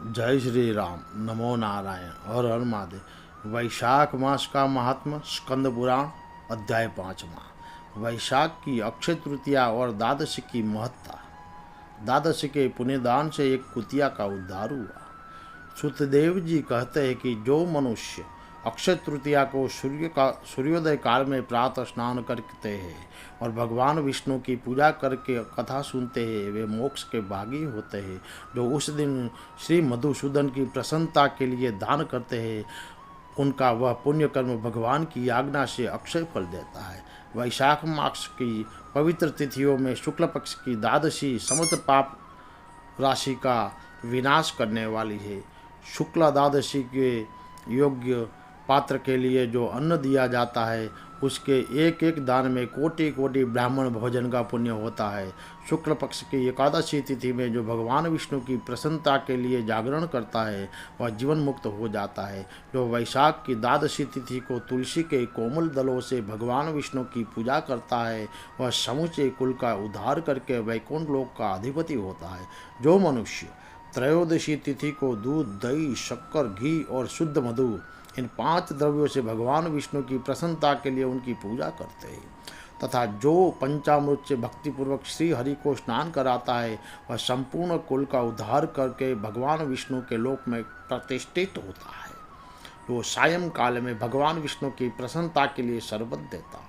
जय श्री राम। नमो नारायण। हर हर महादेव। वैशाख मास का महात्मा। स्कंद पुराण अध्याय 5वां। वैशाख की अक्षय तृतीया और द्वादशी की महत्ता। द्वादशी के पुण्यदान से एक कुतिया का उद्धार हुआ। सुतदेव जी कहते हैं कि जो मनुष्य अक्षय तृतीया को सूर्योदय काल में प्रातः स्नान करते हैं और भगवान विष्णु की पूजा करके कथा सुनते हैं, वे मोक्ष के भागी होते हैं। जो उस दिन श्री मधुसूदन की प्रसन्नता के लिए दान करते हैं, उनका वह पुण्य कर्म भगवान की आज्ञा से अक्षय फल देता है। वैशाख मास की पवित्र तिथियों में शुक्ल पक्ष की द्वादशी समस्त पाप राशि का विनाश करने वाली है। शुक्ला द्वादशी के योग्य पात्र के लिए जो अन्न दिया जाता है, उसके एक एक दान में कोटि कोटि ब्राह्मण भोजन का पुण्य होता है। शुक्ल पक्ष की एकादशी तिथि में जो भगवान विष्णु की प्रसन्नता के लिए जागरण करता है, वह जीवन मुक्त हो जाता है। जो वैशाख की द्वादशी तिथि को तुलसी के कोमल दलों से भगवान विष्णु की पूजा करता है, वह समूचे कुल का उद्धार करके वैकुंठ लोक का अधिपति होता है। जो मनुष्य त्रयोदशी तिथि को दूध, दही, शक्कर, घी और शुद्ध मधु, इन 5 द्रव्यों से भगवान विष्णु की प्रसन्नता के लिए उनकी पूजा करते हैं, तथा जो पंचामृत से भक्तिपूर्वक श्री हरि को स्नान कराता है, वह संपूर्ण कुल का उद्धार करके भगवान विष्णु के लोक में प्रतिष्ठित होता है। जो सायंकाल में भगवान विष्णु की प्रसन्नता के लिए शरबत देता है,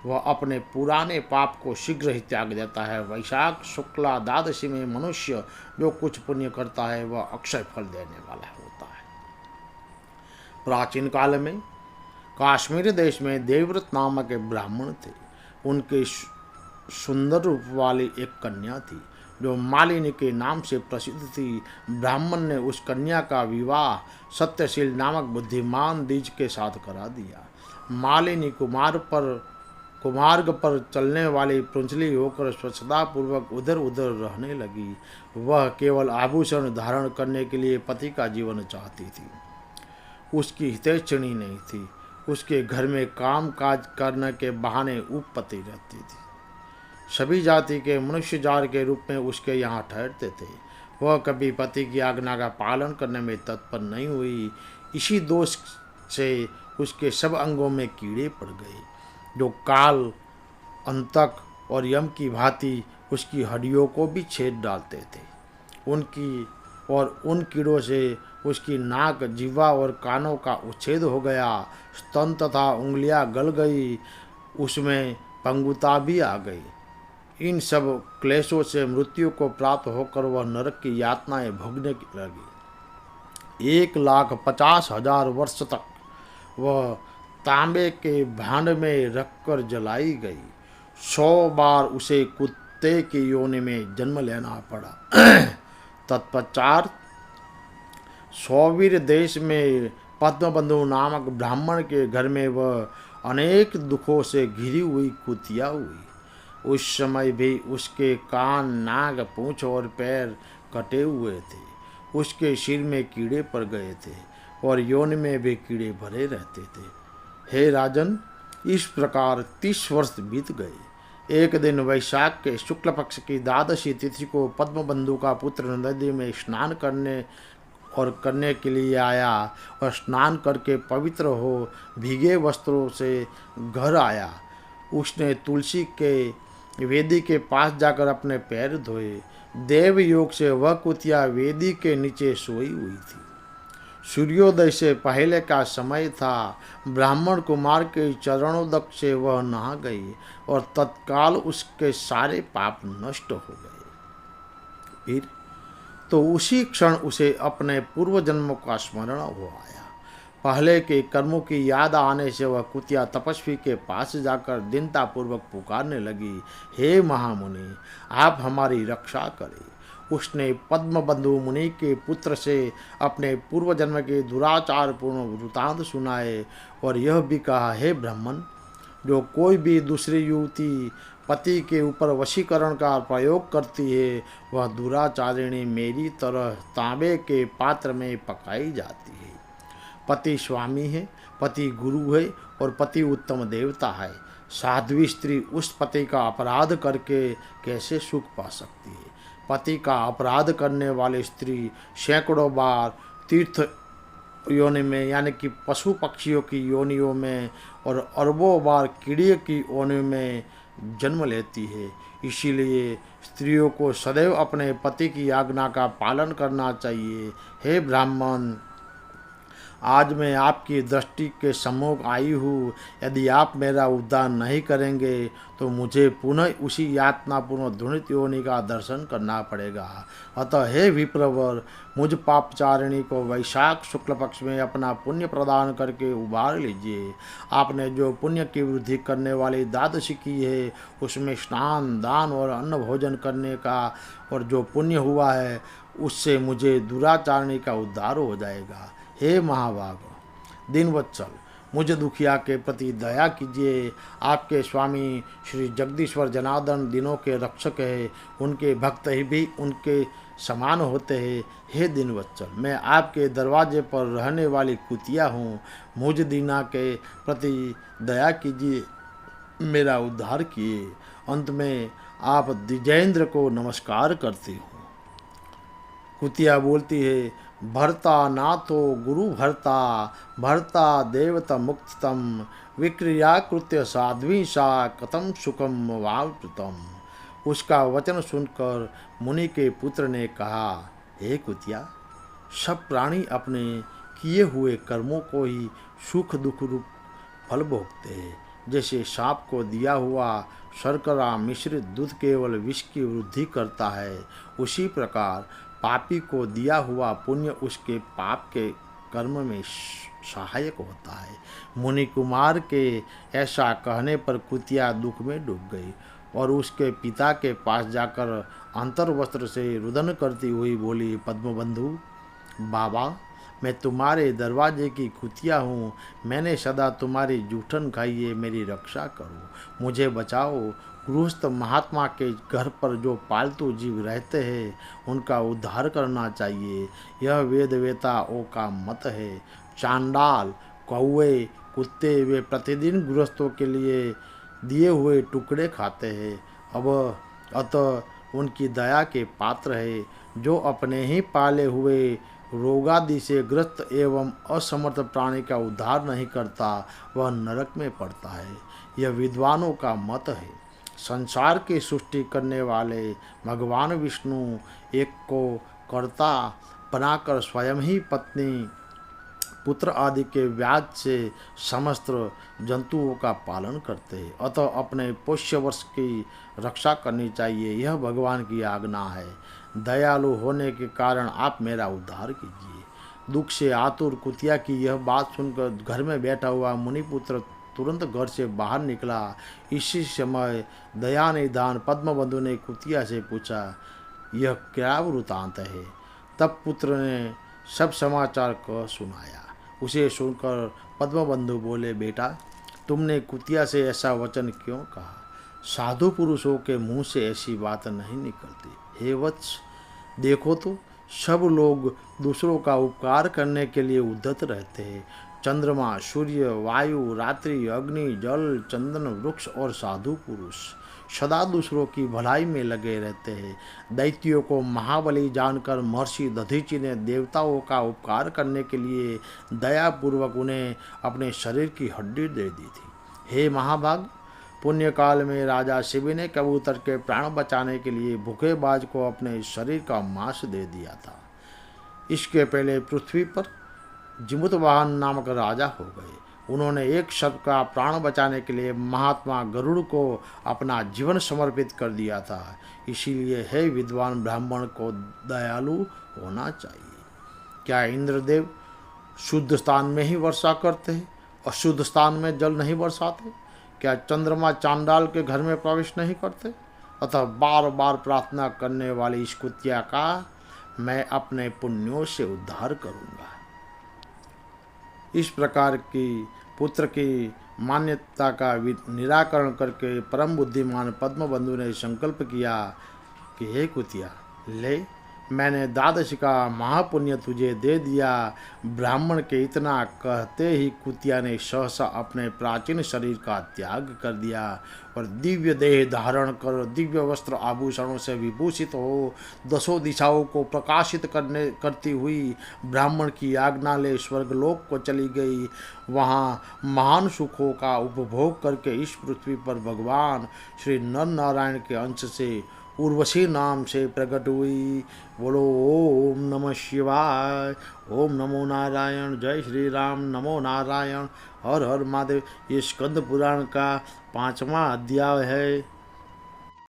वह अपने पुराने पाप को शीघ्र ही त्याग देता है। वैशाख शुक्ला द्वादशी में मनुष्य जो कुछ पुण्य करता है, वह अक्षय फल देने वाला होता है। प्राचीन काल में काश्मीर देश में देवव्रत नामक एक ब्राह्मण थे। उनके सुंदर रूप वाली एक कन्या थी, जो मालिनी के नाम से प्रसिद्ध थी। ब्राह्मण ने उस कन्या का विवाह सत्यशील नामक बुद्धिमान द्विज के साथ करा दिया। मालिनी कुमार्ग पर चलने वाली पुंचली होकर स्वच्छता पूर्वक उधर उधर रहने लगी। वह केवल आभूषण धारण करने के लिए पति का जीवन चाहती थी। उसकी हितैषणी नहीं थी। उसके घर में काम काज करने के बहाने उपपति रहती थी। सभी जाति के मनुष्य जार के रूप में उसके यहाँ ठहरते थे। वह कभी पति की आज्ञा का पालन करने में तत्पर नहीं हुई। इसी दोष से उसके सब अंगों में कीड़े पड़ गए, जो काल, अंतक और यम की भांति उसकी हड्डियों को भी छेद डालते थे। उन कीड़ों से उसकी नाक, जिह्वा और कानों का उच्छेद हो गया। स्तन तथा उंगलियां गल गई। उसमें पंगुता भी आ गई। इन सब क्लेशों से मृत्यु को प्राप्त होकर वह नरक की यातनाएं भोगने लगी। 1,50,000 वर्ष तक वह तांबे के भांड में रखकर जलाई गई। 100 बार उसे कुत्ते की योनि में जन्म लेना पड़ा। तत्पश्चात सौवीर देश में पद्मबंधु नामक ब्राह्मण के घर में वह अनेक दुखों से घिरी हुई कुतिया हुई। उस समय भी उसके कान, नाक, पूंछ और पैर कटे हुए थे। उसके सिर में कीड़े पड़ गए थे और योनि में भी कीड़े भरे रहते थे। हे राजन, इस प्रकार 30 वर्ष बीत गए। एक दिन वैशाख के शुक्ल पक्ष की द्वादशी तिथि को पद्मबंधु का पुत्र नदी में स्नान करने के लिए आया और स्नान करके पवित्र हो भीगे वस्त्रों से घर आया। उसने तुलसी के वेदी के पास जाकर अपने पैर धोए। देव योग से वह कुतिया वेदी के नीचे सोई हुई थी। सूर्योदय से पहले का समय था। ब्राह्मण कुमार के चरणोदक से वह नहा गई और तत्काल उसके सारे पाप नष्ट हो गए। फिर तो उसी क्षण उसे अपने पूर्व जन्मों का स्मरण हो आया। पहले के कर्मों की याद आने से वह कुतिया तपस्वी के पास जाकर दीनतापूर्वक पुकारने लगी, हे महामुनि, आप हमारी रक्षा करें। उसने पद्मबंधु मुनि के पुत्र से अपने पूर्व जन्म के दुराचार पूर्ण वृतांत सुनाए और यह भी कहा, हे ब्राह्मण, जो कोई भी दूसरी युवती पति के ऊपर वशीकरण का प्रयोग करती है, वह दुराचारिणी मेरी तरह तांबे के पात्र में पकाई जाती है। पति स्वामी है, पति गुरु है और पति उत्तम देवता है। साध्वी स्त्री उस पति का अपराध करके कैसे सुख पा सकती है। पति का अपराध करने वाली स्त्री सैकड़ों बार तीर्थ योनि में यानी कि पशु पक्षियों की योनियों में और अरबों बार कीड़े की योनि में जन्म लेती है। इसीलिए स्त्रियों को सदैव अपने पति की आज्ञा का पालन करना चाहिए। हे ब्राह्मण, आज मैं आपकी दृष्टि के सम्मुख आई हूँ। यदि आप मेरा उद्धार नहीं करेंगे तो मुझे पुनः उसी यातनापूर्ण घृणित योनि का दर्शन करना पड़ेगा। अतः हे विप्रवर, मुझ पापचारिणी को वैशाख शुक्ल पक्ष में अपना पुण्य प्रदान करके उबार लीजिए। आपने जो पुण्य की वृद्धि करने वाली द्वादशी की है, उसमें स्नान, दान और अन्न भोजन करने का और जो पुण्य हुआ है उससे मुझे दुराचारणी का उद्धार हो जाएगा। हे महाभाग, दीनवत्सल, मुझ दुखिया के प्रति दया कीजिए। आपके स्वामी श्री जगदीश्वर जनार्दन दिनों के रक्षक है, उनके भक्त ही भी उनके समान होते हैं। हे दीनवत्सल, मैं आपके दरवाजे पर रहने वाली कुतिया हूँ। मुझ दीना के प्रति दया कीजिए, मेरा उद्धार किए। अंत में आप द्विजेंद्र को नमस्कार करती हूँ। कुतिया बोलती है, भर्ता नाथो गुरु भर्ता, भर्ता देवता मुक्तम, विक्रिया कृत्य साध्वी सा कथम सुखम वावृतम। उसका वचन सुनकर मुनि के पुत्र ने कहा, हे कुतिया, सब प्राणी अपने किए हुए कर्मों को ही सुख दुख रूप फल भोगते हैं। जैसे सांप को दिया हुआ शर्करा मिश्रित दूध केवल विष की वृद्धि करता है, उसी प्रकार पापी को दिया हुआ पुण्य उसके पाप के कर्म में सहायक होता है। मुनि कुमार के ऐसा कहने पर कुतिया दुख में डूब गई और उसके पिता के पास जाकर अंतर्वस्त्र से रुदन करती हुई बोली, पद्मबंधु बाबा, मैं तुम्हारे दरवाजे की कुतिया हूँ। मैंने सदा तुम्हारी जूठन खाई है, मेरी रक्षा करो, मुझे बचाओ। गृहस्थ महात्मा के घर पर जो पालतू जीव रहते हैं उनका उद्धार करना चाहिए, यह वेद वेताओं का मत है। चांडाल, कौवे, कुत्ते वे प्रतिदिन गृहस्थों के लिए दिए हुए टुकड़े खाते हैं। अब अतः उनकी दया के पात्र है। जो अपने ही पाले हुए रोगादि से ग्रस्त एवं असमर्थ प्राणी का उद्धार नहीं करता, वह नरक में पड़ता है। यह विद्वानों का मत है। संसार की सृष्टि करने वाले भगवान विष्णु एक को कर्ता बनाकर स्वयं ही पत्नी, पुत्र आदि के व्याज से समस्त जंतुओं का पालन करते हैं। अतः अपने पोष्य वर्ष की रक्षा करनी चाहिए, यह भगवान की आज्ञा है। दयालु होने के कारण आप मेरा उद्धार कीजिए। दुख से आतुर कुतिया की यह बात सुनकर घर में बैठा हुआ मुनिपुत्र तुरंत घर से बाहर निकला। इसी समय दयानिधान पद्मबंधु ने कुतिया से पूछा, यह क्या वृतांत है? तब पुत्र ने सब समाचार को सुनाया। उसे सुनकर पद्मबंधु बोले, बेटा, तुमने कुतिया से ऐसा वचन क्यों कहा? साधु पुरुषों के मुंह से ऐसी बात नहीं निकलती। हे वत्स, देखो तो सब लोग दूसरों का उपकार करने के लिए उद्यत रहते हैं। चंद्रमा, सूर्य, वायु, रात्रि, अग्नि, जल, चंदन, वृक्ष और साधु पुरुष सदा दूसरों की भलाई में लगे रहते हैं। दैत्यों को महाबली जानकर महर्षि दधीचि ने देवताओं का उपकार करने के लिए दयापूर्वक उन्हें अपने शरीर की हड्डी दे दी थी। हे महाभाग, पुण्यकाल में राजा शिव ने कबूतर के प्राण बचाने के लिए भूखेबाज को अपने शरीर का मांस दे दिया था। इसके पहले पृथ्वी पर जिमुतवाहन नामक राजा हो गए। उन्होंने एक सर्प का प्राण बचाने के लिए महात्मा गरुड़ को अपना जीवन समर्पित कर दिया था। इसीलिए हे विद्वान ब्राह्मण को दयालु होना चाहिए। क्या इंद्रदेव शुद्ध स्थान में ही वर्षा करते हैं, अशुद्ध स्थान में जल नहीं बरसाते? क्या चंद्रमा चांडाल के घर में प्रवेश नहीं करते? अतः बार बार प्रार्थना करने वाली इस कुतिया का मैं अपने पुण्यों से उद्धार करूँगा। इस प्रकार की पुत्र की मान्यता का निराकरण करके परम बुद्धिमान पद्मबंधु ने संकल्प किया कि हे कुतिया, ले, मैंने द्वादशी का महापुण्य तुझे दे दिया। ब्राह्मण के इतना कहते ही कुतिया ने सहसा अपने प्राचीन शरीर का त्याग कर दिया और दिव्य देह धारण कर दिव्य वस्त्र आभूषणों से विभूषित हो दसों दिशाओं को प्रकाशित करती हुई ब्राह्मण की आज्ञा ले स्वर्गलोक को चली गई। वहाँ महान सुखों का उपभोग करके इस पृथ्वी पर भगवान श्री नर नारायण के अंश से उर्वशी नाम से प्रकट हुई। बोलो ओम नमः शिवाय, ओम नमो नारायण, जय श्री राम, नमो नारायण, हर हर महादेव। ये स्कंद पुराण का 5वां अध्याय है।